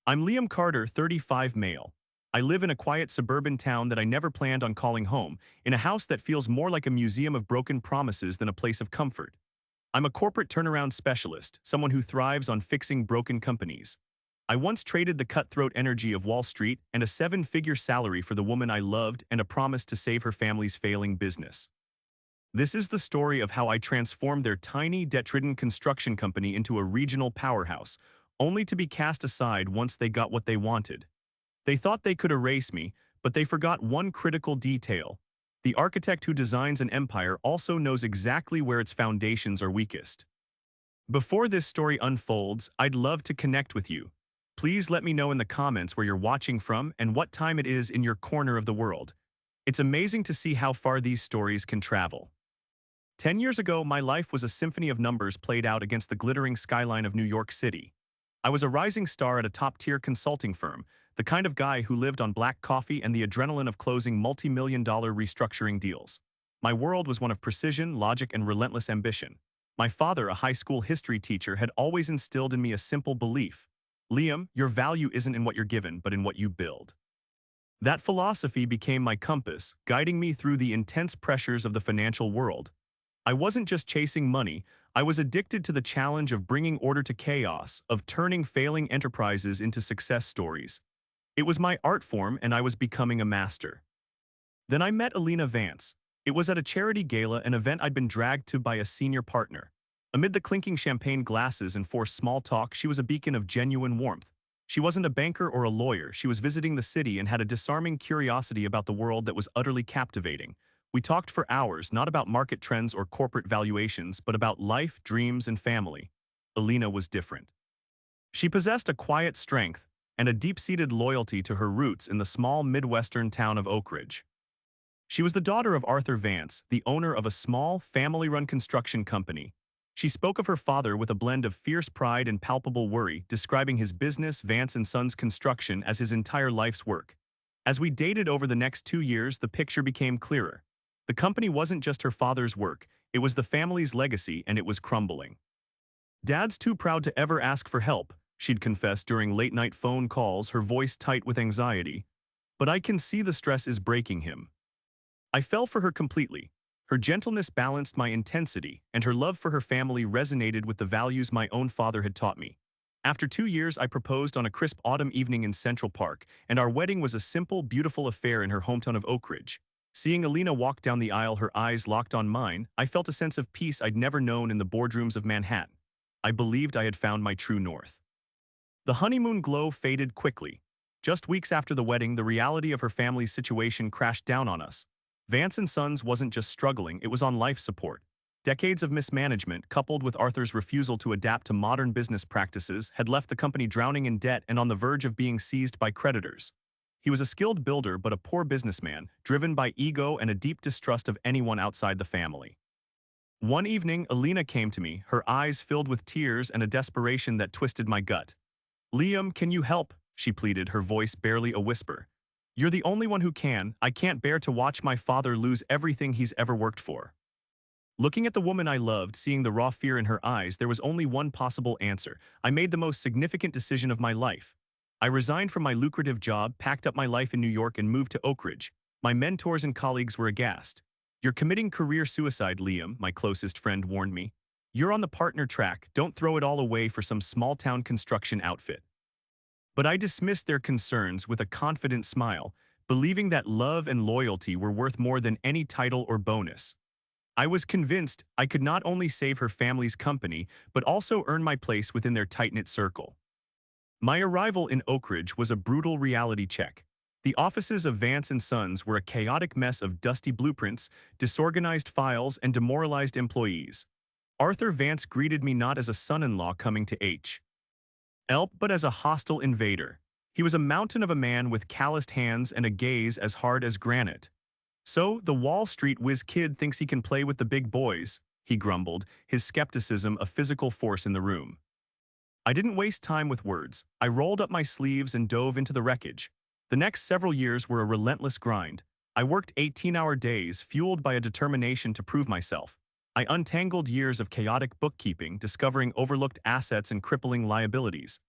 I'm Liam Carter, 35 male. I live in a quiet suburban town that I never planned on calling home, in a house that feels more like a museum of broken promises than a place of comfort. I'm a corporate turnaround specialist, someone who thrives on fixing broken companies. I once traded the cutthroat energy of Wall Street and a seven-figure salary for the woman I loved and a promise to save her family's failing business. This is the story of how I transformed their tiny, debt-ridden construction company into a regional powerhouse, only to be cast aside once they got what they wanted. They thought they could erase me, but they forgot one critical detail. The architect who designs an empire also knows exactly where its foundations are weakest. Before this story unfolds, I'd love to connect with you. Please let me know in the comments where you're watching from and what time it is in your corner of the world. It's amazing to see how far these stories can travel. 10 years ago, my life was a symphony of numbers played out against the glittering skyline of New York City. I was a rising star at a top-tier consulting firm, the kind of guy who lived on black coffee and the adrenaline of closing multi-million-dollar restructuring deals. My world was one of precision, logic, and relentless ambition. My father, a high school history teacher, had always instilled in me a simple belief. Liam, your value isn't in what you're given, but in what you build. That philosophy became my compass, guiding me through the intense pressures of the financial world. I wasn't just chasing money, I was addicted to the challenge of bringing order to chaos, of turning failing enterprises into success stories. It was my art form and I was becoming a master. Then I met Alina Vance. It was at a charity gala, an event I'd been dragged to by a senior partner. Amid the clinking champagne glasses and forced small talk, she was a beacon of genuine warmth. She wasn't a banker or a lawyer, she was visiting the city and had a disarming curiosity about the world that was utterly captivating. We talked for hours, not about market trends or corporate valuations, but about life, dreams, and family. Alina was different. She possessed a quiet strength and a deep-seated loyalty to her roots in the small Midwestern town of Oak Ridge. She was the daughter of Arthur Vance, the owner of a small, family-run construction company. She spoke of her father with a blend of fierce pride and palpable worry, describing his business, Vance & Sons Construction, as his entire life's work. As we dated over the next 2 years, the picture became clearer. The company wasn't just her father's work, it was the family's legacy, and it was crumbling. "Dad's too proud to ever ask for help," she'd confess during late-night phone calls, her voice tight with anxiety. "But I can see the stress is breaking him." I fell for her completely. Her gentleness balanced my intensity, and her love for her family resonated with the values my own father had taught me. After 2 years, I proposed on a crisp autumn evening in Central Park, and our wedding was a simple, beautiful affair in her hometown of Oak Ridge. Seeing Alina walk down the aisle, her eyes locked on mine, I felt a sense of peace I'd never known in the boardrooms of Manhattan. I believed I had found my true north. The honeymoon glow faded quickly. Just weeks after the wedding, the reality of her family's situation crashed down on us. Vance & Sons wasn't just struggling, it was on life support. Decades of mismanagement, coupled with Arthur's refusal to adapt to modern business practices, had left the company drowning in debt and on the verge of being seized by creditors. He was a skilled builder but a poor businessman, driven by ego and a deep distrust of anyone outside the family. One evening, Alina came to me, her eyes filled with tears and a desperation that twisted my gut. "Liam, can you help?" she pleaded, her voice barely a whisper. "You're the only one who can. I can't bear to watch my father lose everything he's ever worked for." Looking at the woman I loved, seeing the raw fear in her eyes, there was only one possible answer. I made the most significant decision of my life. I resigned from my lucrative job, packed up my life in New York, and moved to Oak Ridge. My mentors and colleagues were aghast. "You're committing career suicide, Liam," my closest friend warned me. "You're on the partner track. Don't throw it all away for some small-town construction outfit." But I dismissed their concerns with a confident smile, believing that love and loyalty were worth more than any title or bonus. I was convinced I could not only save her family's company, but also earn my place within their tight-knit circle. My arrival in Oak Ridge was a brutal reality check. The offices of Vance & Sons were a chaotic mess of dusty blueprints, disorganized files, and demoralized employees. Arthur Vance greeted me not as a son-in-law coming to help, but as a hostile invader. He was a mountain of a man with calloused hands and a gaze as hard as granite. "So, the Wall Street whiz kid thinks he can play with the big boys," he grumbled, his skepticism a physical force in the room. I didn't waste time with words. I rolled up my sleeves and dove into the wreckage. The next several years were a relentless grind. I worked 18-hour days, fueled by a determination to prove myself. I untangled years of chaotic bookkeeping, discovering overlooked assets and crippling liabilities.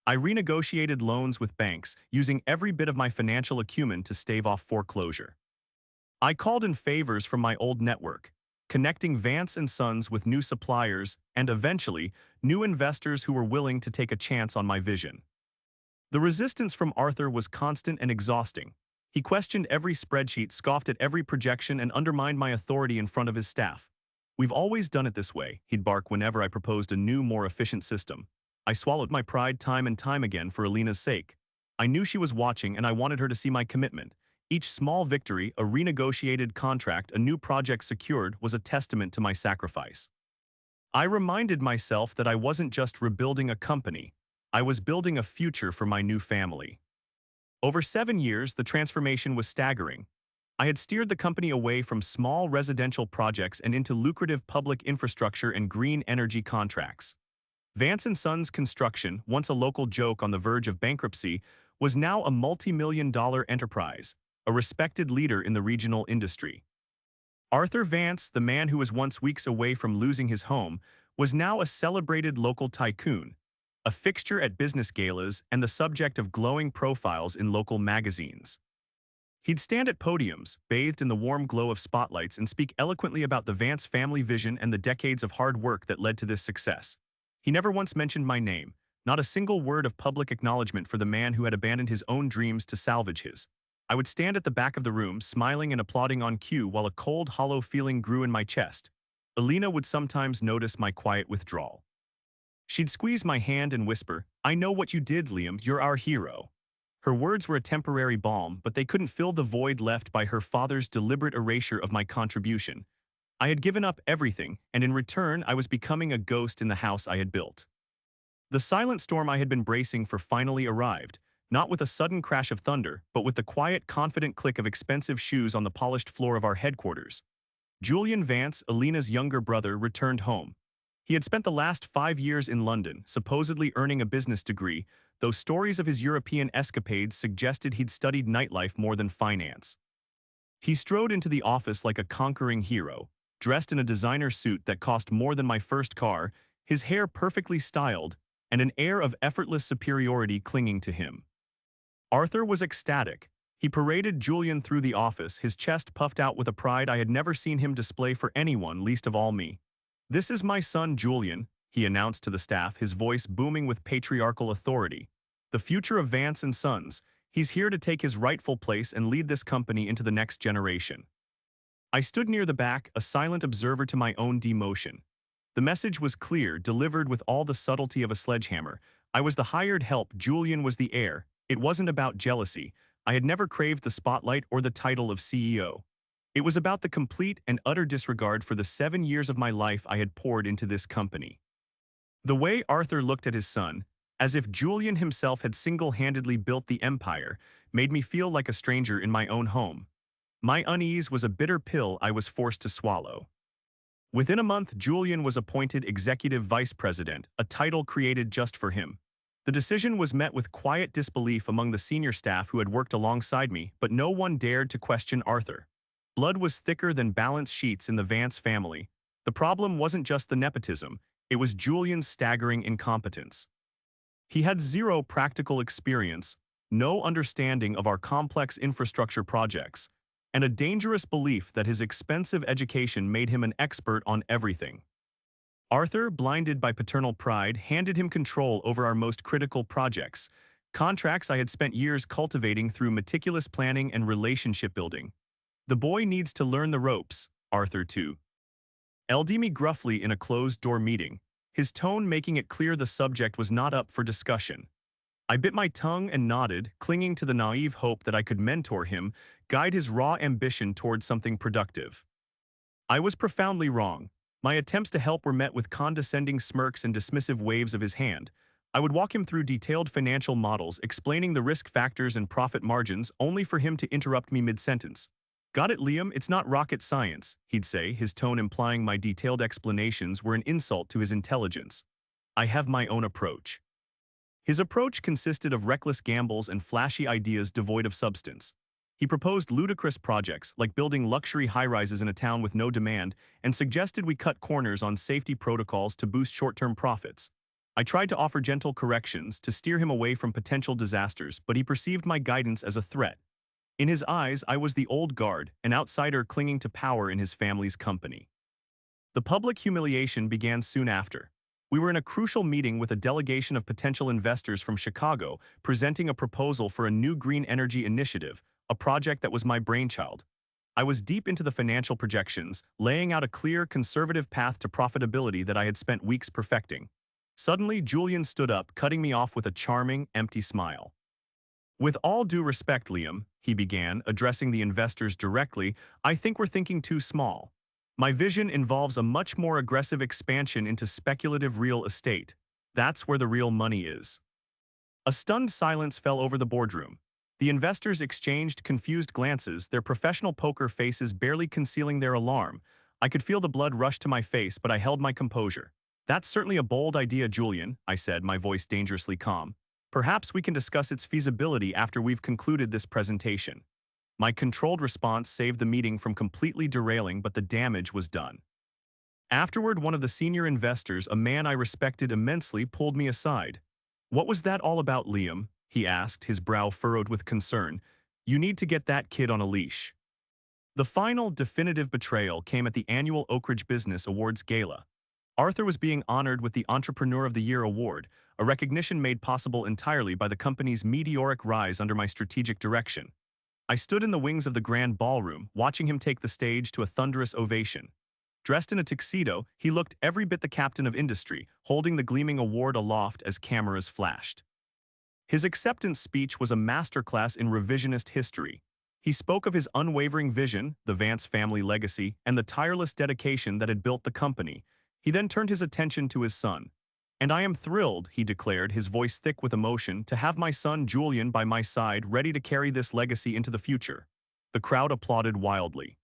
I renegotiated loans with banks, using every bit of my financial acumen to stave off foreclosure. I called in favors from my old network, connecting Vance and Sons with new suppliers and eventually new investors who were willing to take a chance on my vision. The resistance from Arthur was constant and exhausting. He questioned every spreadsheet, scoffed at every projection, and undermined my authority in front of his staff. "We've always done it this way," he'd bark whenever I proposed a new, more efficient system. I swallowed my pride time and time again for Alina's sake. I knew she was watching and I wanted her to see my commitment. Each small victory, a renegotiated contract, a new project secured, was a testament to my sacrifice. I reminded myself that I wasn't just rebuilding a company. I was building a future for my new family. Over 7 years, the transformation was staggering. I had steered the company away from small residential projects and into lucrative public infrastructure and green energy contracts. Vance and Sons Construction, once a local joke on the verge of bankruptcy, was now a multi-million-dollar enterprise, a respected leader in the regional industry. Arthur Vance, the man who was once weeks away from losing his home, was now a celebrated local tycoon, a fixture at business galas and the subject of glowing profiles in local magazines. He'd stand at podiums, bathed in the warm glow of spotlights, and speak eloquently about the Vance family vision and the decades of hard work that led to this success. He never once mentioned my name, not a single word of public acknowledgement for the man who had abandoned his own dreams to salvage his. I would stand at the back of the room, smiling and applauding on cue while a cold, hollow feeling grew in my chest. Alina would sometimes notice my quiet withdrawal. She'd squeeze my hand and whisper, "I know what you did, Liam, you're our hero." Her words were a temporary balm, but they couldn't fill the void left by her father's deliberate erasure of my contribution. I had given up everything, and in return I was becoming a ghost in the house I had built. The silent storm I had been bracing for finally arrived, not with a sudden crash of thunder, but with the quiet, confident click of expensive shoes on the polished floor of our headquarters. Julian Vance, Alina's younger brother, returned home. He had spent the last 5 years in London, supposedly earning a business degree, though stories of his European escapades suggested he'd studied nightlife more than finance. He strode into the office like a conquering hero, dressed in a designer suit that cost more than my first car, his hair perfectly styled, and an air of effortless superiority clinging to him. Arthur was ecstatic. He paraded Julian through the office, his chest puffed out with a pride I had never seen him display for anyone, least of all me. "This is my son, Julian," he announced to the staff, his voice booming with patriarchal authority. "The future of Vance and Sons. He's here to take his rightful place and lead this company into the next generation." I stood near the back, a silent observer to my own demotion. The message was clear, delivered with all the subtlety of a sledgehammer. I was the hired help, Julian was the heir. It wasn't about jealousy. I had never craved the spotlight or the title of CEO. It was about the complete and utter disregard for the 7 years of my life I had poured into this company. The way Arthur looked at his son, as if Julian himself had single-handedly built the empire, made me feel like a stranger in my own home. My unease was a bitter pill I was forced to swallow. Within a month, Julian was appointed executive vice president, a title created just for him. The decision was met with quiet disbelief among the senior staff who had worked alongside me, but no one dared to question Arthur. Blood was thicker than balance sheets in the Vance family. The problem wasn't just the nepotism, it was Julian's staggering incompetence. He had zero practical experience, no understanding of our complex infrastructure projects, and a dangerous belief that his expensive education made him an expert on everything. Arthur, blinded by paternal pride, handed him control over our most critical projects, contracts I had spent years cultivating through meticulous planning and relationship building. "The boy needs to learn the ropes," Arthur too. LD me gruffly in a closed-door meeting, his tone making it clear the subject was not up for discussion. I bit my tongue and nodded, clinging to the naive hope that I could mentor him, guide his raw ambition toward something productive. I was profoundly wrong. My attempts to help were met with condescending smirks and dismissive waves of his hand. I would walk him through detailed financial models, explaining the risk factors and profit margins, only for him to interrupt me mid-sentence. "Got it, Liam, it's not rocket science," he'd say, his tone implying my detailed explanations were an insult to his intelligence. "I have my own approach." His approach consisted of reckless gambles and flashy ideas devoid of substance. He proposed ludicrous projects, like building luxury high-rises in a town with no demand, and suggested we cut corners on safety protocols to boost short-term profits. I tried to offer gentle corrections to steer him away from potential disasters, but he perceived my guidance as a threat. In his eyes, I was the old guard, an outsider clinging to power in his family's company. The public humiliation began soon after. We were in a crucial meeting with a delegation of potential investors from Chicago, presenting a proposal for a new green energy initiative, a project that was my brainchild. I was deep into the financial projections, laying out a clear, conservative path to profitability that I had spent weeks perfecting. Suddenly, Julian stood up, cutting me off with a charming, empty smile. "With all due respect, Liam," he began, addressing the investors directly, "I think we're thinking too small. My vision involves a much more aggressive expansion into speculative real estate. That's where the real money is." A stunned silence fell over the boardroom. The investors exchanged confused glances, their professional poker faces barely concealing their alarm. I could feel the blood rush to my face, but I held my composure. "That's certainly a bold idea, Julian," I said, my voice dangerously calm. "Perhaps we can discuss its feasibility after we've concluded this presentation." My controlled response saved the meeting from completely derailing, but the damage was done. Afterward, one of the senior investors, a man I respected immensely, pulled me aside. "What was that all about, Liam?" he asked, his brow furrowed with concern. "You need to get that kid on a leash." The final, definitive betrayal came at the annual Oak Ridge Business Awards Gala. Arthur was being honored with the Entrepreneur of the Year award, a recognition made possible entirely by the company's meteoric rise under my strategic direction. I stood in the wings of the grand ballroom, watching him take the stage to a thunderous ovation. Dressed in a tuxedo, he looked every bit the captain of industry, holding the gleaming award aloft as cameras flashed. His acceptance speech was a masterclass in revisionist history. He spoke of his unwavering vision, the Vance family legacy, and the tireless dedication that had built the company. He then turned his attention to his son. "And I am thrilled," he declared, his voice thick with emotion, "to have my son Julian by my side, ready to carry this legacy into the future." The crowd applauded wildly.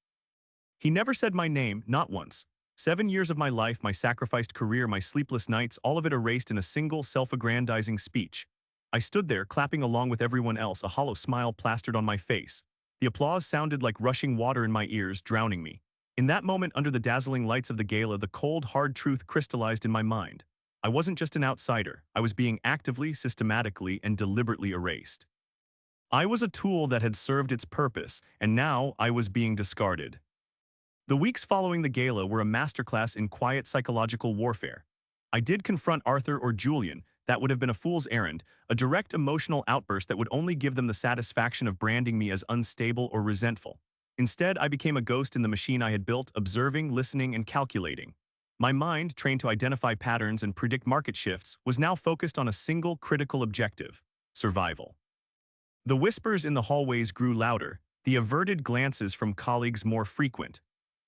He never said my name, not once. 7 years of my life, my sacrificed career, my sleepless nights, all of it erased in a single self-aggrandizing speech. I stood there, clapping along with everyone else, a hollow smile plastered on my face. The applause sounded like rushing water in my ears, drowning me. In that moment, under the dazzling lights of the gala, the cold, hard truth crystallized in my mind. I wasn't just an outsider. I was being actively, systematically, and deliberately erased. I was a tool that had served its purpose, and now I was being discarded. The weeks following the gala were a masterclass in quiet psychological warfare. I did confront Arthur or Julian. That would have been a fool's errand, a direct emotional outburst that would only give them the satisfaction of branding me as unstable or resentful. Instead, I became a ghost in the machine I had built, observing, listening, and calculating. My mind, trained to identify patterns and predict market shifts, was now focused on a single critical objective: survival. The whispers in the hallways grew louder, the averted glances from colleagues more frequent.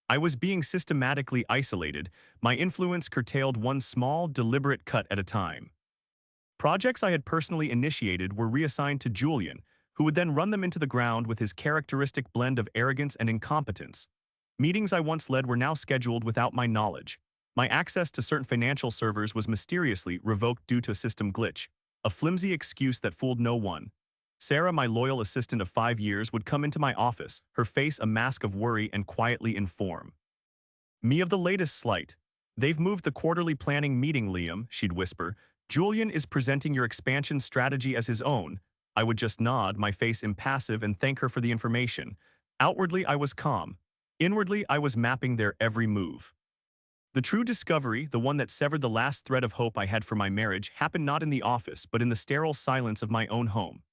I was being systematically isolated, my influence curtailed one small, deliberate cut at a time. Projects I had personally initiated were reassigned to Julian, who would then run them into the ground with his characteristic blend of arrogance and incompetence. Meetings I once led were now scheduled without my knowledge. My access to certain financial servers was mysteriously revoked due to a system glitch, a flimsy excuse that fooled no one. Sarah, my loyal assistant of 5 years, would come into my office, her face a mask of worry, and quietly inform me of the latest slight. "They've moved the quarterly planning meeting, Liam," she'd whisper. "Julian is presenting your expansion strategy as his own." I would just nod, my face impassive, and thank her for the information. Outwardly, I was calm. Inwardly, I was mapping their every move. The true discovery, the one that severed the last thread of hope I had for my marriage, happened not in the office, but in the sterile silence of my own home.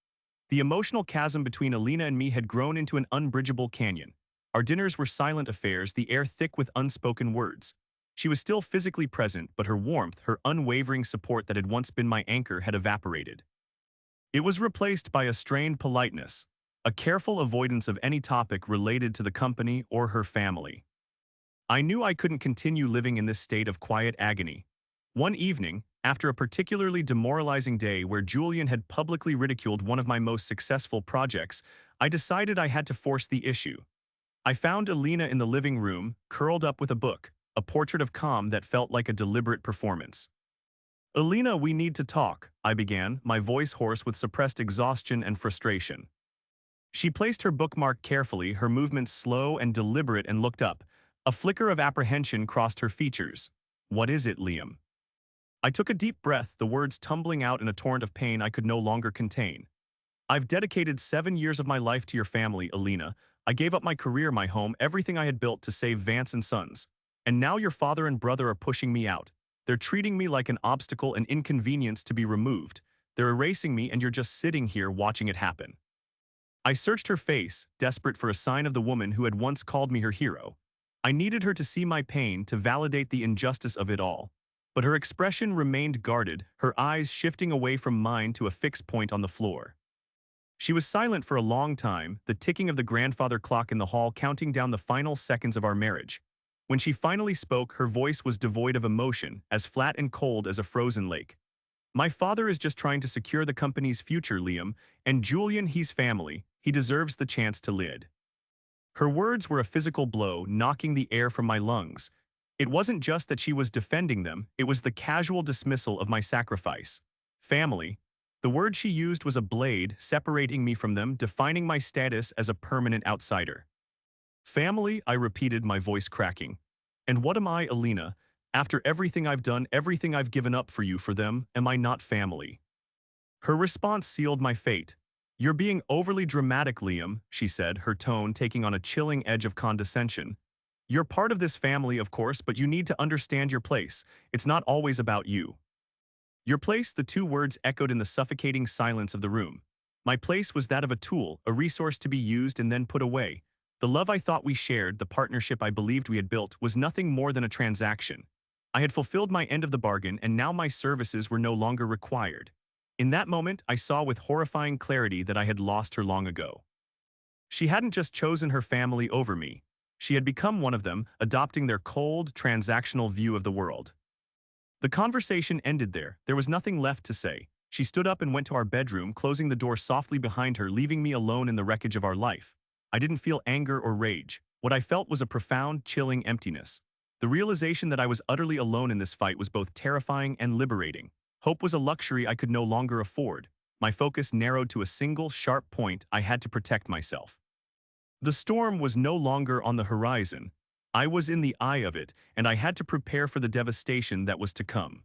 The emotional chasm between Alina and me had grown into an unbridgeable canyon. Our dinners were silent affairs, the air thick with unspoken words. She was still physically present, but her warmth, her unwavering support that had once been my anchor, had evaporated. It was replaced by a strained politeness, a careful avoidance of any topic related to the company or her family. I knew I couldn't continue living in this state of quiet agony. One evening, after a particularly demoralizing day where Julian had publicly ridiculed one of my most successful projects, I decided I had to force the issue. I found Alina in the living room, curled up with a book, a portrait of calm that felt like a deliberate performance. "Alina, we need to talk," I began, my voice hoarse with suppressed exhaustion and frustration. She placed her bookmark carefully, her movements slow and deliberate, and looked up. A flicker of apprehension crossed her features. "What is it, Liam?" I took a deep breath, the words tumbling out in a torrent of pain I could no longer contain. I've dedicated 7 years of my life to your family, Alina. I gave up my career, my home, everything I had built to save Vance and Sons. And now your father and brother are pushing me out. They're treating me like an obstacle and inconvenience to be removed. They're erasing me and you're just sitting here watching it happen. I searched her face, desperate for a sign of the woman who had once called me her hero. I needed her to see my pain, to validate the injustice of it all. But her expression remained guarded, her eyes shifting away from mine to a fixed point on the floor. She was silent for a long time, the ticking of the grandfather clock in the hall counting down the final seconds of our marriage. When she finally spoke, her voice was devoid of emotion, as flat and cold as a frozen lake. My father is just trying to secure the company's future, Liam, and Julian, he's family. He deserves the chance to lead. Her words were a physical blow, knocking the air from my lungs. It wasn't just that she was defending them, it was the casual dismissal of my sacrifice. Family. The word she used was a blade, separating me from them, defining my status as a permanent outsider. Family, I repeated, my voice cracking. And what am I, Alina? After everything I've done, everything I've given up for you, for them, am I not family? Her response sealed my fate. You're being overly dramatic, Liam, she said, her tone taking on a chilling edge of condescension. You're part of this family, of course, but you need to understand your place. It's not always about you. Your place, the two words echoed in the suffocating silence of the room. My place was that of a tool, a resource to be used and then put away. The love I thought we shared, the partnership I believed we had built, was nothing more than a transaction. I had fulfilled my end of the bargain, and now my services were no longer required. In that moment, I saw with horrifying clarity that I had lost her long ago. She hadn't just chosen her family over me. She had become one of them, adopting their cold, transactional view of the world. The conversation ended there. There was nothing left to say. She stood up and went to our bedroom, closing the door softly behind her, leaving me alone in the wreckage of our life. I didn't feel anger or rage. What I felt was a profound, chilling emptiness. The realization that I was utterly alone in this fight was both terrifying and liberating. Hope was a luxury I could no longer afford. My focus narrowed to a single, sharp point. I had to protect myself. The storm was no longer on the horizon. I was in the eye of it, and I had to prepare for the devastation that was to come.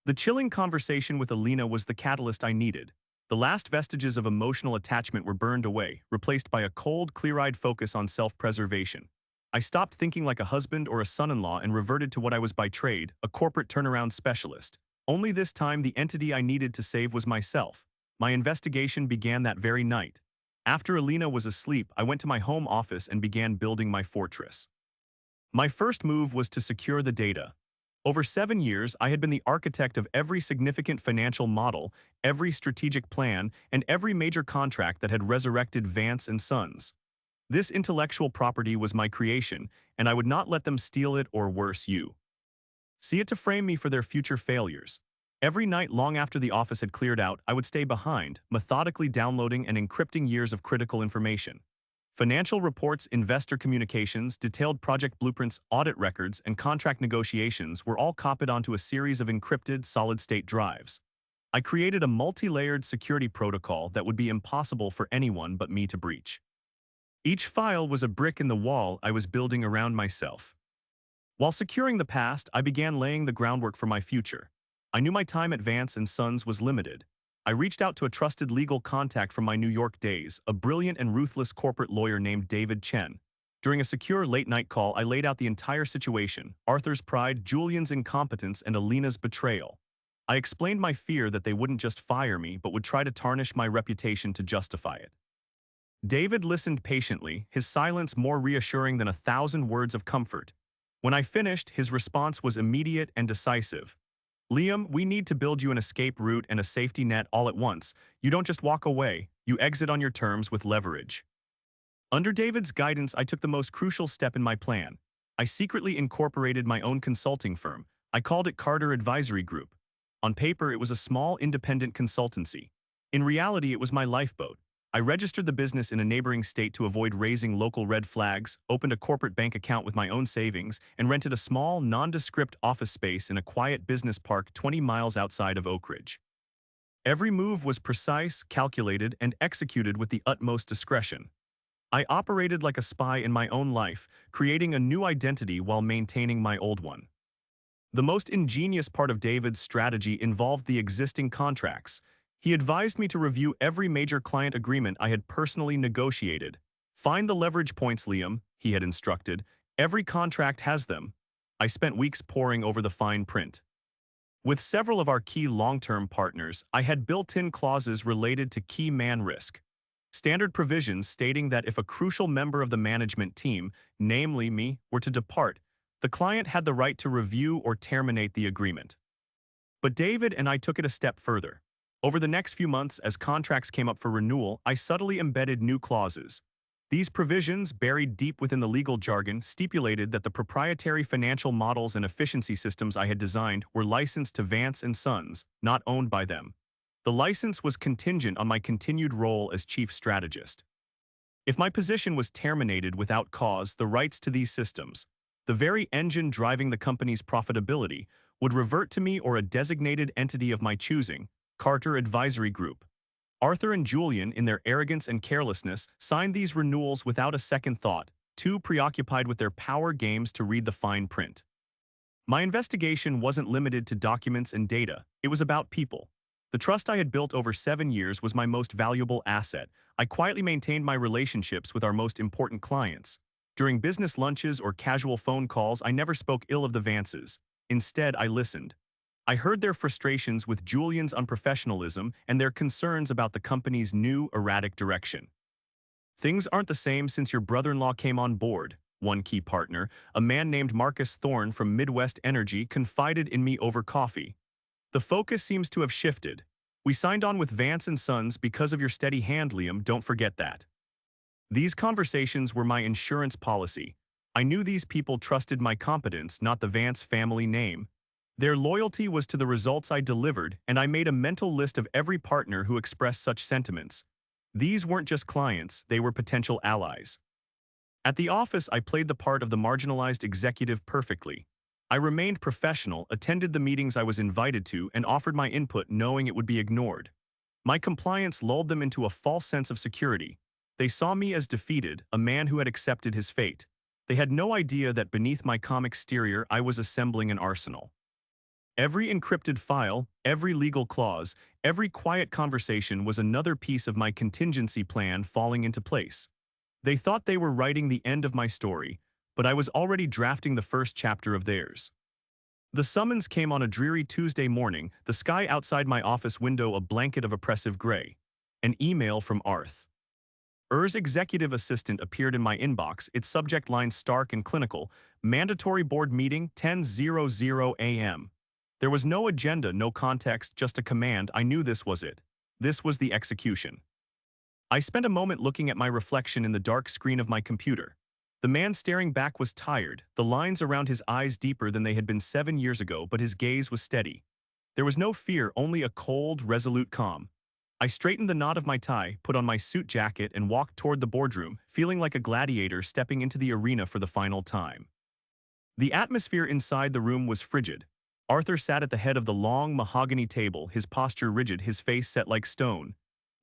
The chilling conversation with Alina was the catalyst I needed. The last vestiges of emotional attachment were burned away, replaced by a cold, clear-eyed focus on self-preservation. I stopped thinking like a husband or a son-in-law and reverted to what I was by trade, a corporate turnaround specialist. Only this time, the entity I needed to save was myself. My investigation began that very night. After Alina was asleep, I went to my home office and began building my fortress. My first move was to secure the data. Over 7 years, I had been the architect of every significant financial model, every strategic plan, and every major contract that had resurrected Vance and Sons. This intellectual property was my creation, and I would not let them steal it or worse, see it to frame me for their future failures. Every night long after the office had cleared out, I would stay behind, methodically downloading and encrypting years of critical information. Financial reports, investor communications, detailed project blueprints, audit records, and contract negotiations were all copied onto a series of encrypted, solid-state drives. I created a multi-layered security protocol that would be impossible for anyone but me to breach. Each file was a brick in the wall I was building around myself. While securing the past, I began laying the groundwork for my future. I knew my time at Vance and Sons was limited. I reached out to a trusted legal contact from my New York days, a brilliant and ruthless corporate lawyer named David Chen. During a secure late-night call, I laid out the entire situation: Arthur's pride, Julian's incompetence, and Alina's betrayal. I explained my fear that they wouldn't just fire me, but would try to tarnish my reputation to justify it. David listened patiently, his silence more reassuring than 1,000 words of comfort. When I finished, his response was immediate and decisive. Liam, we need to build you an escape route and a safety net all at once. You don't just walk away, you exit on your terms with leverage. Under David's guidance, I took the most crucial step in my plan. I secretly incorporated my own consulting firm. I called it Carter Advisory Group. On paper, it was a small, independent consultancy. In reality, it was my lifeboat. I registered the business in a neighboring state to avoid raising local red flags, opened a corporate bank account with my own savings, and rented a small, nondescript office space in a quiet business park 20 miles outside of Oak Ridge. Every move was precise, calculated, and executed with the utmost discretion. I operated like a spy in my own life, creating a new identity while maintaining my old one. The most ingenious part of David's strategy involved the existing contracts. He advised me to review every major client agreement I had personally negotiated. Find the leverage points, Liam, he had instructed. Every contract has them. I spent weeks poring over the fine print. With several of our key long-term partners, I had built-in clauses related to key man risk. Standard provisions stating that if a crucial member of the management team, namely me, were to depart, the client had the right to review or terminate the agreement. But David and I took it a step further. Over the next few months, as contracts came up for renewal, I subtly embedded new clauses. These provisions, buried deep within the legal jargon, stipulated that the proprietary financial models and efficiency systems I had designed were licensed to Vance and Sons, not owned by them. The license was contingent on my continued role as chief strategist. If my position was terminated without cause, the rights to these systems, the very engine driving the company's profitability, would revert to me or a designated entity of my choosing, Carter Advisory Group. Arthur and Julian, in their arrogance and carelessness, signed these renewals without a second thought, too preoccupied with their power games to read the fine print. My investigation wasn't limited to documents and data, it was about people. The trust I had built over 7 years was my most valuable asset. I quietly maintained my relationships with our most important clients. During business lunches or casual phone calls, I never spoke ill of the Vances. Instead, I listened. I heard their frustrations with Julian's unprofessionalism and their concerns about the company's new, erratic direction. Things aren't the same since your brother-in-law came on board, one key partner, a man named Marcus Thorne from Midwest Energy, confided in me over coffee. The focus seems to have shifted. We signed on with Vance and Sons because of your steady hand, Liam, don't forget that. These conversations were my insurance policy. I knew these people trusted my competence, not the Vance family name. Their loyalty was to the results I delivered, and I made a mental list of every partner who expressed such sentiments. These weren't just clients, they were potential allies. At the office, I played the part of the marginalized executive perfectly. I remained professional, attended the meetings I was invited to, and offered my input knowing it would be ignored. My compliance lulled them into a false sense of security. They saw me as defeated, a man who had accepted his fate. They had no idea that beneath my calm exterior I was assembling an arsenal. Every encrypted file, every legal clause, every quiet conversation was another piece of my contingency plan falling into place. They thought they were writing the end of my story, but I was already drafting the first chapter of theirs. The summons came on a dreary Tuesday morning, the sky outside my office window a blanket of oppressive gray. An email from Arth. Er's executive assistant appeared in my inbox, its subject line stark and clinical, mandatory board meeting 10:00 a.m. There was no agenda, no context, just a command. I knew this was it. This was the execution. I spent a moment looking at my reflection in the dark screen of my computer. The man staring back was tired, the lines around his eyes deeper than they had been 7 years ago, but his gaze was steady. There was no fear, only a cold, resolute calm. I straightened the knot of my tie, put on my suit jacket, and walked toward the boardroom, feeling like a gladiator stepping into the arena for the final time. The atmosphere inside the room was frigid. Arthur sat at the head of the long mahogany table, his posture rigid, his face set like stone.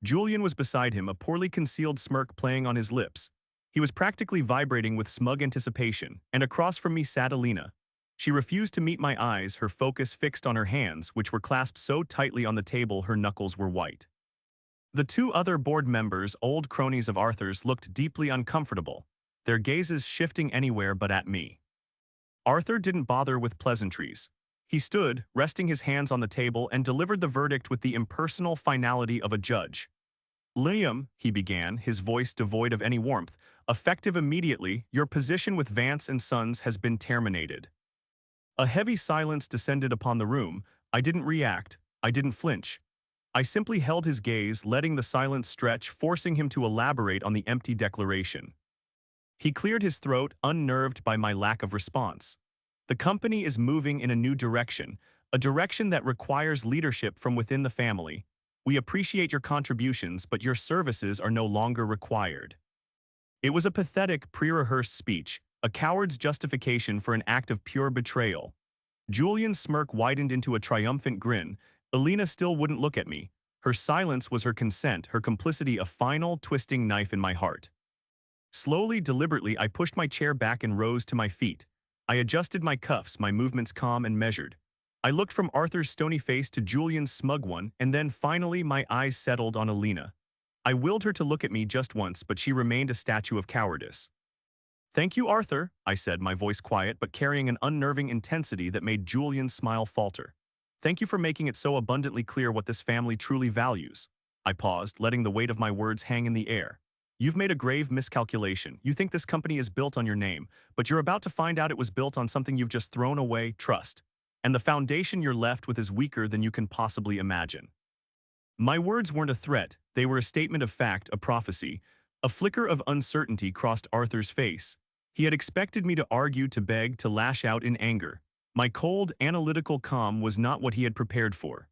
Julian was beside him, a poorly concealed smirk playing on his lips. He was practically vibrating with smug anticipation, and across from me sat Alina. She refused to meet my eyes, her focus fixed on her hands, which were clasped so tightly on the table her knuckles were white. The two other board members, old cronies of Arthur's, looked deeply uncomfortable, their gazes shifting anywhere but at me. Arthur didn't bother with pleasantries. He stood, resting his hands on the table, and delivered the verdict with the impersonal finality of a judge. Liam, he began, his voice devoid of any warmth, effective immediately, your position with Vance and Sons has been terminated. A heavy silence descended upon the room. I didn't react. I didn't flinch. I simply held his gaze, letting the silence stretch, forcing him to elaborate on the empty declaration. He cleared his throat, unnerved by my lack of response. The company is moving in a new direction, a direction that requires leadership from within the family. We appreciate your contributions, but your services are no longer required. It was a pathetic, pre-rehearsed speech, a coward's justification for an act of pure betrayal. Julian's smirk widened into a triumphant grin. Alina still wouldn't look at me. Her silence was her consent, her complicity a final, twisting knife in my heart. Slowly, deliberately, I pushed my chair back and rose to my feet. I adjusted my cuffs, my movements calm and measured. I looked from Arthur's stony face to Julian's smug one, and then finally my eyes settled on Alina. I willed her to look at me just once, but she remained a statue of cowardice. "Thank you, Arthur," I said, my voice quiet but carrying an unnerving intensity that made Julian's smile falter. "Thank you for making it so abundantly clear what this family truly values." I paused, letting the weight of my words hang in the air. "You've made a grave miscalculation. You think this company is built on your name, but you're about to find out it was built on something you've just thrown away, trust. And the foundation you're left with is weaker than you can possibly imagine." My words weren't a threat, they were a statement of fact, a prophecy. A flicker of uncertainty crossed Arthur's face. He had expected me to argue, to beg, to lash out in anger. My cold, analytical calm was not what he had prepared for.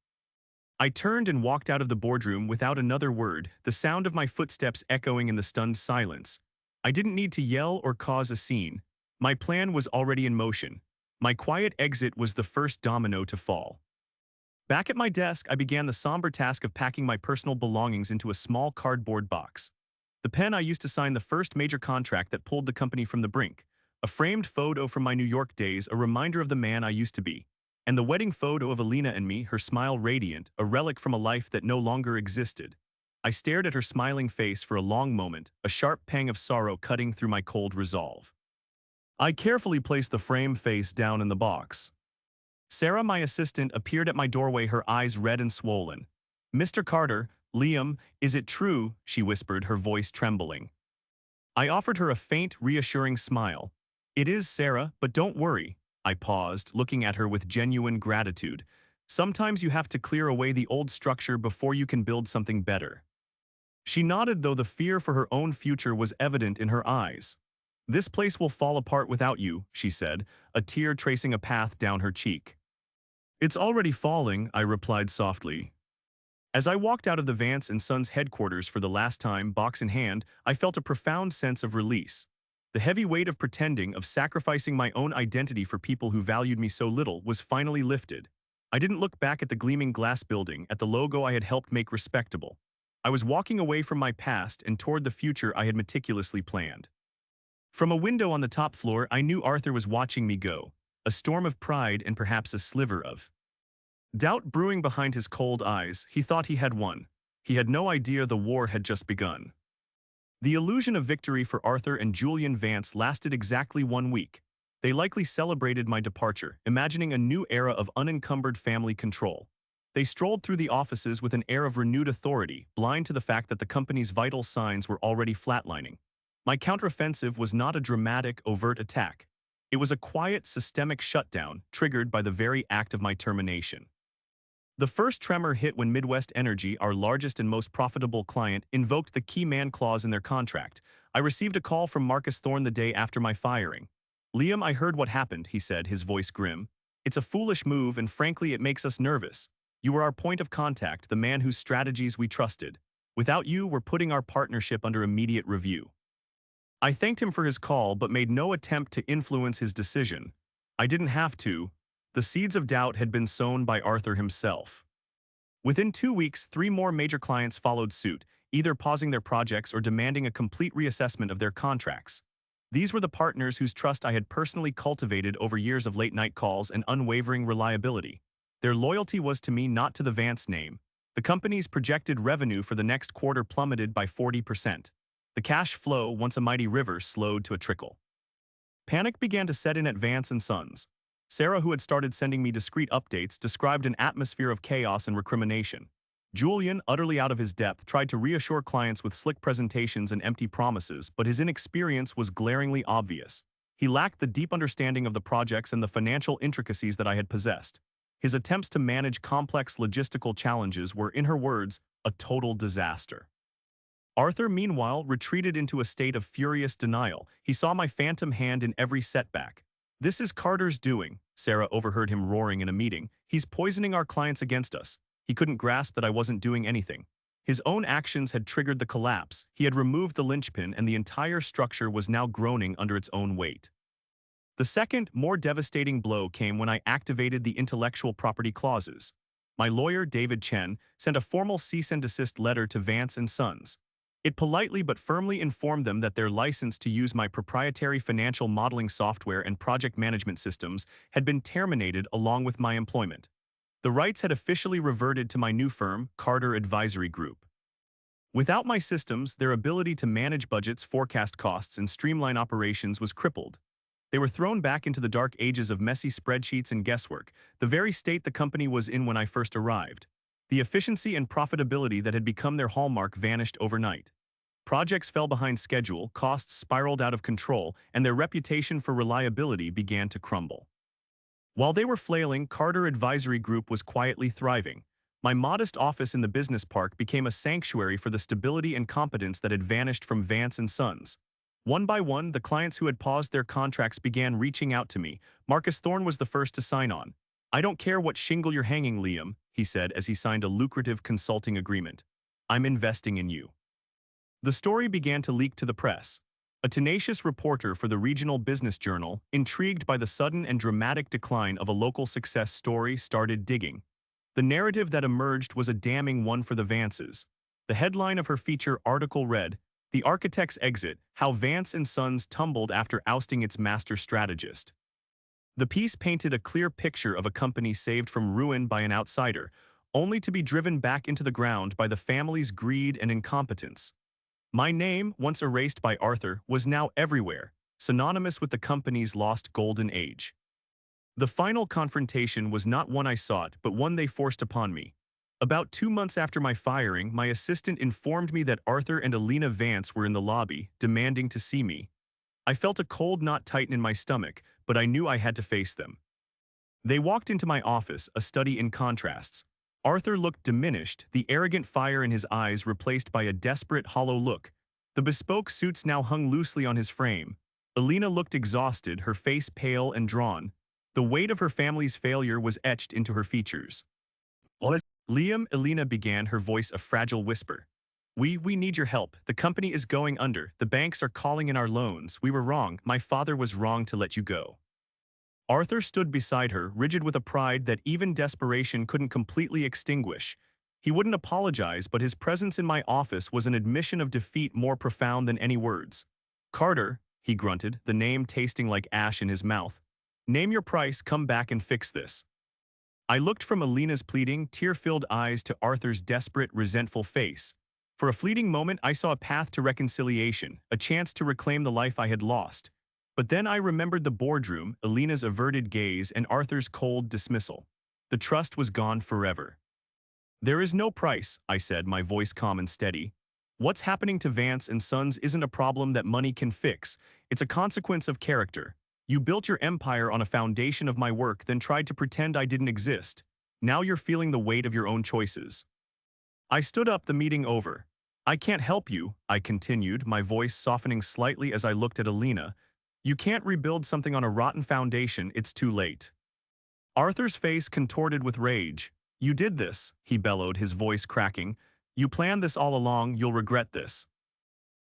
I turned and walked out of the boardroom without another word, the sound of my footsteps echoing in the stunned silence. I didn't need to yell or cause a scene. My plan was already in motion. My quiet exit was the first domino to fall. Back at my desk, I began the somber task of packing my personal belongings into a small cardboard box. The pen I used to sign the first major contract that pulled the company from the brink. A framed photo from my New York days, a reminder of the man I used to be. And the wedding photo of Alina and me, her smile radiant, a relic from a life that no longer existed. I stared at her smiling face for a long moment, a sharp pang of sorrow cutting through my cold resolve. I carefully placed the frame face down in the box. Sarah, my assistant, appeared at my doorway, her eyes red and swollen. "Mr. Carter, Liam, is it true?" she whispered, her voice trembling. I offered her a faint, reassuring smile. "It is, Sarah, but don't worry." I paused, looking at her with genuine gratitude. "Sometimes you have to clear away the old structure before you can build something better." She nodded, though the fear for her own future was evident in her eyes. "This place will fall apart without you," she said, a tear tracing a path down her cheek. "It's already falling," I replied softly. As I walked out of the Vance and Sons headquarters for the last time, box in hand, I felt a profound sense of release. The heavy weight of pretending, of sacrificing my own identity for people who valued me so little, was finally lifted. I didn't look back at the gleaming glass building, at the logo I had helped make respectable. I was walking away from my past and toward the future I had meticulously planned. From a window on the top floor, I knew Arthur was watching me go, a storm of pride and perhaps a sliver of doubt brewing behind his cold eyes. He thought he had won. He had no idea the war had just begun. The illusion of victory for Arthur and Julian Vance lasted exactly 1 week. They likely celebrated my departure, imagining a new era of unencumbered family control. They strolled through the offices with an air of renewed authority, blind to the fact that the company's vital signs were already flatlining. My counteroffensive was not a dramatic, overt attack. It was a quiet, systemic shutdown, triggered by the very act of my termination. The first tremor hit when Midwest Energy, our largest and most profitable client, invoked the key man clause in their contract. I received a call from Marcus Thorne the day after my firing. "Liam, I heard what happened," he said, his voice grim. "It's a foolish move, and frankly, it makes us nervous. You were our point of contact, the man whose strategies we trusted. Without you, we're putting our partnership under immediate review." I thanked him for his call, but made no attempt to influence his decision. I didn't have to. The seeds of doubt had been sown by Arthur himself. Within 2 weeks, 3 more major clients followed suit, either pausing their projects or demanding a complete reassessment of their contracts. These were the partners whose trust I had personally cultivated over years of late-night calls and unwavering reliability. Their loyalty was to me, not to the Vance name. The company's projected revenue for the next quarter plummeted by 40%. The cash flow, once a mighty river, slowed to a trickle. Panic began to set in at Vance and Sons. Sarah, who had started sending me discreet updates, described an atmosphere of chaos and recrimination. Julian, utterly out of his depth, tried to reassure clients with slick presentations and empty promises, but his inexperience was glaringly obvious. He lacked the deep understanding of the projects and the financial intricacies that I had possessed. His attempts to manage complex logistical challenges were, in her words, a total disaster. Arthur, meanwhile, retreated into a state of furious denial. He saw my phantom hand in every setback. "This is Carter's doing," Sarah overheard him roaring in a meeting. "He's poisoning our clients against us." He couldn't grasp that I wasn't doing anything. His own actions had triggered the collapse. He had removed the linchpin, and the entire structure was now groaning under its own weight. The second, more devastating blow came when I activated the intellectual property clauses. My lawyer, David Chen, sent a formal cease and desist letter to Vance and Sons. It politely but firmly informed them that their license to use my proprietary financial modeling software and project management systems had been terminated along with my employment. The rights had officially reverted to my new firm, Carter Advisory Group. Without my systems, their ability to manage budgets, forecast costs, and streamline operations was crippled. They were thrown back into the dark ages of messy spreadsheets and guesswork, the very state the company was in when I first arrived. The efficiency and profitability that had become their hallmark vanished overnight. Projects fell behind schedule, costs spiraled out of control, and their reputation for reliability began to crumble. While they were flailing, Carter Advisory Group was quietly thriving. My modest office in the business park became a sanctuary for the stability and competence that had vanished from Vance and Sons. One by one, the clients who had paused their contracts began reaching out to me. Marcus Thorne was the first to sign on. "I don't care what shingle you're hanging, Liam," he said as he signed a lucrative consulting agreement. "I'm investing in you." The story began to leak to the press. A tenacious reporter for the Regional Business Journal, intrigued by the sudden and dramatic decline of a local success story, started digging. The narrative that emerged was a damning one for the Vances. The headline of her feature article read, "The Architect's Exit: How Vance and Sons Tumbled After Ousting Its Master Strategist." The piece painted a clear picture of a company saved from ruin by an outsider, only to be driven back into the ground by the family's greed and incompetence. My name, once erased by Arthur, was now everywhere, synonymous with the company's lost golden age. The final confrontation was not one I sought, but one they forced upon me. About 2 months after my firing, my assistant informed me that Arthur and Alina Vance were in the lobby, demanding to see me. I felt a cold knot tighten in my stomach, but I knew I had to face them. They walked into my office, a study in contrasts. Arthur looked diminished, the arrogant fire in his eyes replaced by a desperate, hollow look. The bespoke suits now hung loosely on his frame. Alina looked exhausted, her face pale and drawn. The weight of her family's failure was etched into her features. Liam, Alina began, her voice a fragile whisper. We need your help. The company is going under. The banks are calling in our loans. We were wrong. My father was wrong to let you go." Arthur stood beside her, rigid with a pride that even desperation couldn't completely extinguish. He wouldn't apologize, but his presence in my office was an admission of defeat more profound than any words. "Carter," he grunted, the name tasting like ash in his mouth. "Name your price, come back and fix this." I looked from Alina's pleading, tear-filled eyes to Arthur's desperate, resentful face. For a fleeting moment, I saw a path to reconciliation, a chance to reclaim the life I had lost. But then I remembered the boardroom, Alina's averted gaze, and Arthur's cold dismissal. The trust was gone forever. "There is no price," I said, my voice calm and steady. "What's happening to Vance and Sons isn't a problem that money can fix. It's a consequence of character. You built your empire on a foundation of my work, then tried to pretend I didn't exist. Now you're feeling the weight of your own choices." I stood up, the meeting over. "I can't help you," I continued, my voice softening slightly as I looked at Alina. "You can't rebuild something on a rotten foundation, it's too late." Arthur's face contorted with rage. "You did this," he bellowed, his voice cracking. "You planned this all along, you'll regret this."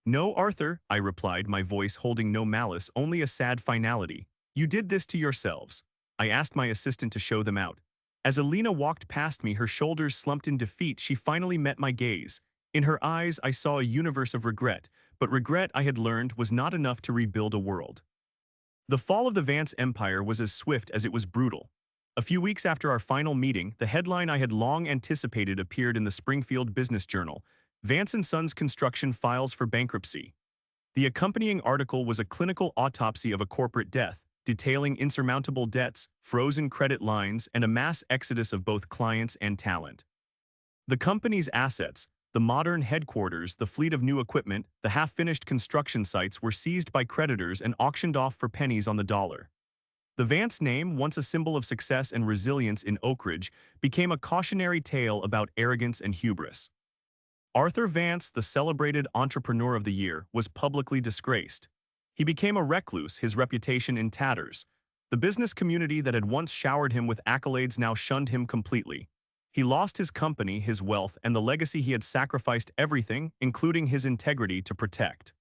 "No, Arthur," I replied, my voice holding no malice, only a sad finality. "You did this to yourselves." I asked my assistant to show them out. As Alina walked past me, her shoulders slumped in defeat, she finally met my gaze. In her eyes, I saw a universe of regret, but regret, I had learned, was not enough to rebuild a world. The fall of the Vance Empire was as swift as it was brutal. A few weeks after our final meeting, the headline I had long anticipated appeared in the Springfield Business Journal: "Vance & Sons Construction Files for Bankruptcy." The accompanying article was a clinical autopsy of a corporate death, detailing insurmountable debts, frozen credit lines, and a mass exodus of both clients and talent. The company's assets, the modern headquarters, the fleet of new equipment, the half-finished construction sites were seized by creditors and auctioned off for pennies on the dollar. The Vance name, once a symbol of success and resilience in Oak Ridge, became a cautionary tale about arrogance and hubris. Arthur Vance, the celebrated entrepreneur of the year, was publicly disgraced. He became a recluse, his reputation in tatters. The business community that had once showered him with accolades now shunned him completely. He lost his company, his wealth, and the legacy he had sacrificed everything, including his integrity, to protect.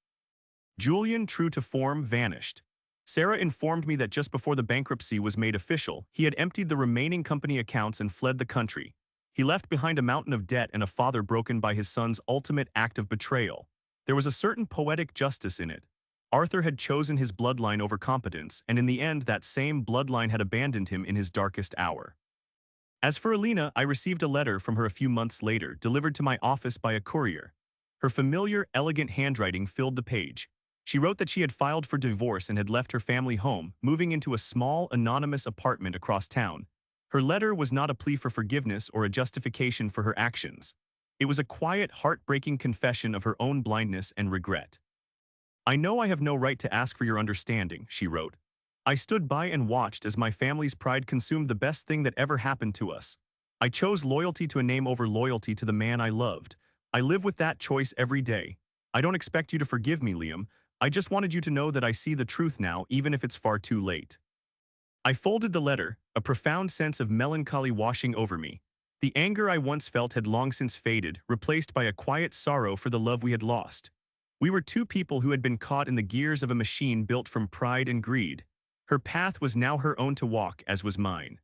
Julian, true to form, vanished. Sarah informed me that just before the bankruptcy was made official, he had emptied the remaining company accounts and fled the country. He left behind a mountain of debt and a father broken by his son's ultimate act of betrayal. There was a certain poetic justice in it. Arthur had chosen his bloodline over competence, and in the end that same bloodline had abandoned him in his darkest hour. As for Alina, I received a letter from her a few months later, delivered to my office by a courier. Her familiar, elegant handwriting filled the page. She wrote that she had filed for divorce and had left her family home, moving into a small, anonymous apartment across town. Her letter was not a plea for forgiveness or a justification for her actions. It was a quiet, heartbreaking confession of her own blindness and regret. "I know I have no right to ask for your understanding," she wrote. "I stood by and watched as my family's pride consumed the best thing that ever happened to us. I chose loyalty to a name over loyalty to the man I loved. I live with that choice every day. I don't expect you to forgive me, Liam. I just wanted you to know that I see the truth now, even if it's far too late." I folded the letter, a profound sense of melancholy washing over me. The anger I once felt had long since faded, replaced by a quiet sorrow for the love we had lost. We were two people who had been caught in the gears of a machine built from pride and greed. Her path was now her own to walk, as was mine.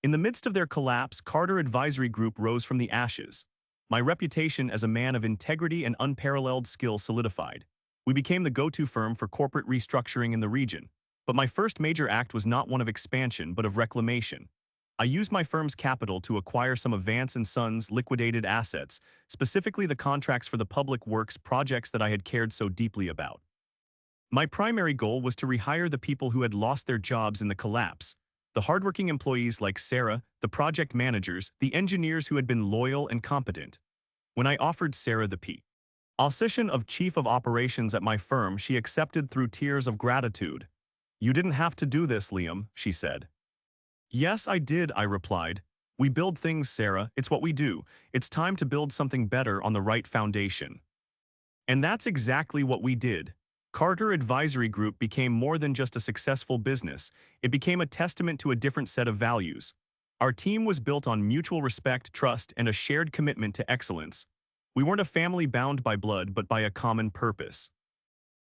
In the midst of their collapse, Carter Advisory Group rose from the ashes. My reputation as a man of integrity and unparalleled skill solidified. We became the go-to firm for corporate restructuring in the region. But my first major act was not one of expansion, but of reclamation. I used my firm's capital to acquire some of Vance & Sons' liquidated assets, specifically the contracts for the public works projects that I had cared so deeply about. My primary goal was to rehire the people who had lost their jobs in the collapse, the hardworking employees like Sarah, the project managers, the engineers who had been loyal and competent. When I offered Sarah the position of Chief of Operations at my firm, she accepted through tears of gratitude. "You didn't have to do this, Liam," she said. "Yes, I did," I replied. "We build things, Sarah. It's what we do. It's time to build something better on the right foundation." And that's exactly what we did. Carter Advisory Group became more than just a successful business. It became a testament to a different set of values. Our team was built on mutual respect, trust, and a shared commitment to excellence. We weren't a family bound by blood, but by a common purpose.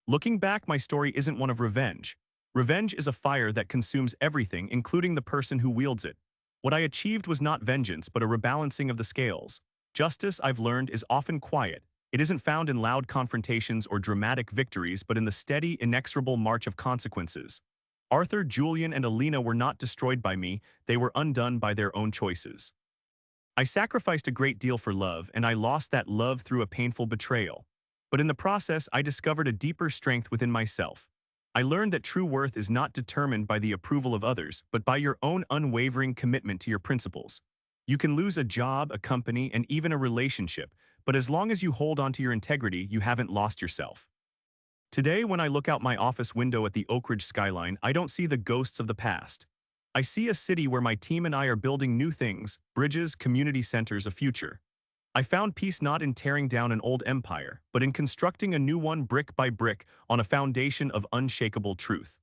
Looking back, my story isn't one of revenge. Revenge is a fire that consumes everything, including the person who wields it. What I achieved was not vengeance, but a rebalancing of the scales. Justice, I've learned, is often quiet. It isn't found in loud confrontations or dramatic victories, but in the steady, inexorable march of consequences. Arthur, Julian, and Alina were not destroyed by me, they were undone by their own choices. I sacrificed a great deal for love, and I lost that love through a painful betrayal. But in the process, I discovered a deeper strength within myself. I learned that true worth is not determined by the approval of others, but by your own unwavering commitment to your principles. You can lose a job, a company, and even a relationship, but as long as you hold on to your integrity, you haven't lost yourself. Today, when I look out my office window at the Oak Ridge skyline, I don't see the ghosts of the past. I see a city where my team and I are building new things, bridges, community centers, a future. I found peace not in tearing down an old empire, but in constructing a new one brick by brick on a foundation of unshakable truth.